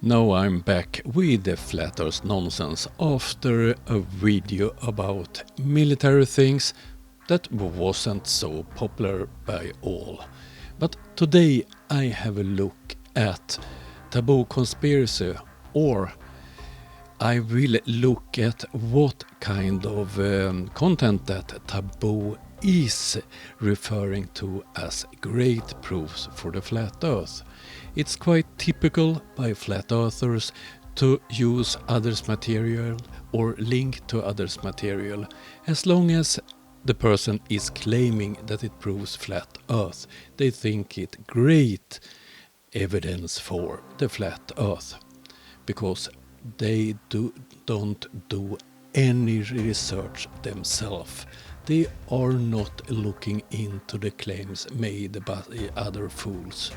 Now I'm back with the Flat Earth nonsense after a video about military things that wasn't so popular by all. But today I have a look at tabooconspiracy, or I will look at what kind of content that Tabbo is referring to as great proofs for the flat earth. It's quite typical by flat earthers to use others' material or link to others' material as long as the person is claiming that it proves flat earth. They think it great evidence for the flat earth because they don't do any research themselves. They are not looking into the claims made by other fools.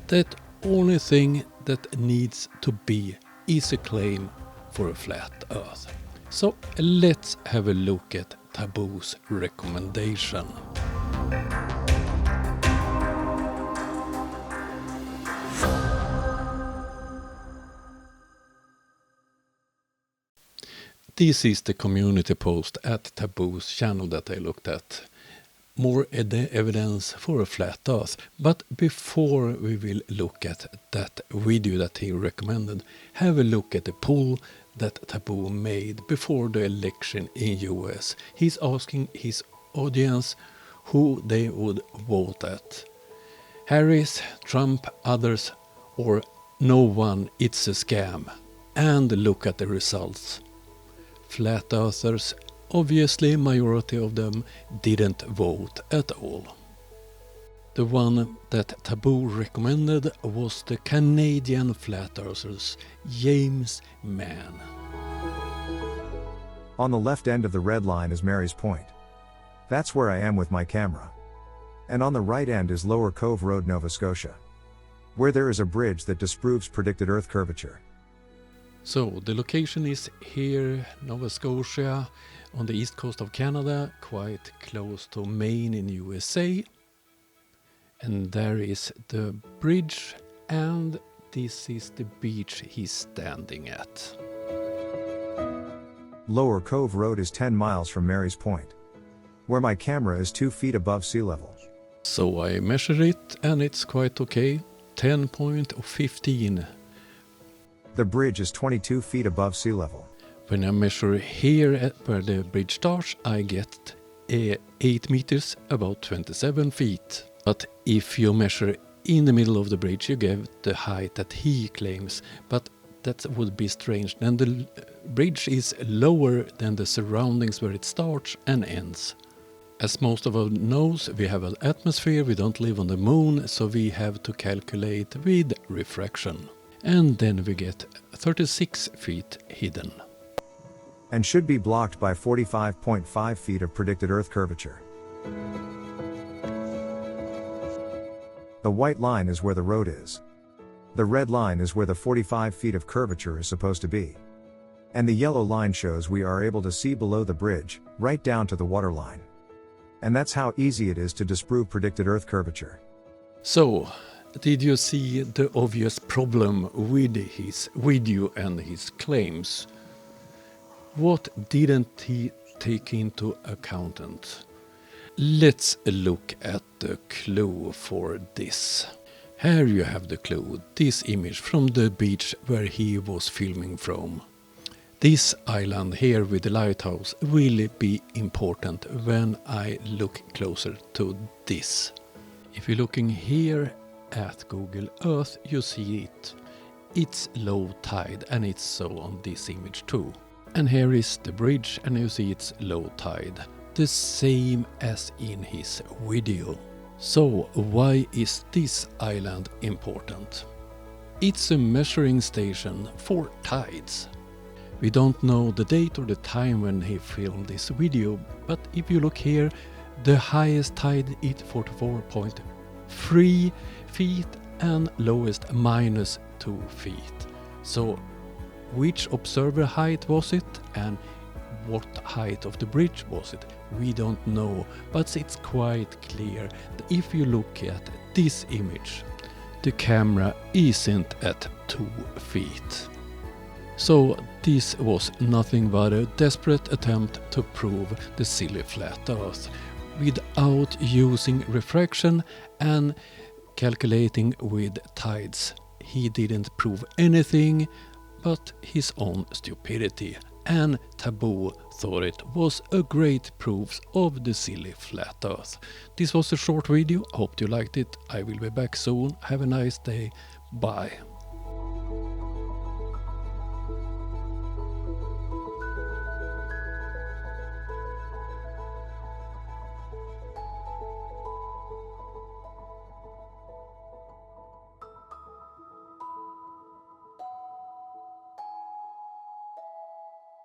That only thing that needs to be is a claim for a flat earth. So let's have a look at Tabbo's recommendation. This is the community post at Tabbo's channel that I looked at. More evidence for a flat earth. But before we will look at that video that he recommended, have a look at the poll that Tabbo made before the election in US. He's asking his audience who they would vote at. Harris, Trump, others, or no one, it's a scam. And look at the results. Flat earthers, obviously majority of them didn't vote at all. The one that Tabbo recommended was the Canadian flat earthers, James Mann. On the left end of the red line is Mary's Point. That's where I am with my camera. And on the right end is Lower Cove Road, Nova Scotia, where there is a bridge that disproves predicted Earth curvature. So the location is here, Nova Scotia, on the east coast of Canada, quite close to Maine in USA. And there is the bridge, and this is the beach he's standing at. Lower Cove Road is 10 miles from Mary's Point, where my camera is 2 feet above sea level. So I measure it, and it's quite okay, 10.15. The bridge is 22 feet above sea level. When I measure here at where the bridge starts, I get 8 meters, about 27 feet. But if you measure in the middle of the bridge, you get the height that he claims. But that would be strange. Then the bridge is lower than the surroundings where it starts and ends. As most of us knows, we have an atmosphere, we don't live on the moon, so we have to calculate with refraction. And then we get 36 feet hidden. And should be blocked by 45.5 feet of predicted Earth curvature. The white line is where the road is. The red line is where the 45 feet of curvature is supposed to be. And the yellow line shows we are able to see below the bridge, right down to the water line. And that's how easy it is to disprove predicted Earth curvature. So, did you see the obvious problem with his video and his claims? What didn't he take into account? Let's look at the clue for this. Here you have the clue, this image from the beach where he was filming from. This island here with the lighthouse will be important when I look closer to this. If you're looking here at Google Earth, you see it. It's low tide, and it's so on this image too. And here is the bridge, and you see it's low tide. The same as in his video. So why is this island important? It's a measuring station for tides. We don't know the date or the time when he filmed this video, but if you look here, the highest tide is 44.3 feet and lowest minus 2 feet. So which observer height was it and what height of the bridge was it? We don't know, but it's quite clear that if you look at this image, the camera isn't at 2 feet. So this was nothing but a desperate attempt to prove the silly flat Earth without using refraction and calculating with tides. He didn't prove anything but his own stupidity, and Tabbo thought it was a great proof of the silly flat Earth. This was a short video, hope you liked it. I will be back soon. Have a nice day. Bye.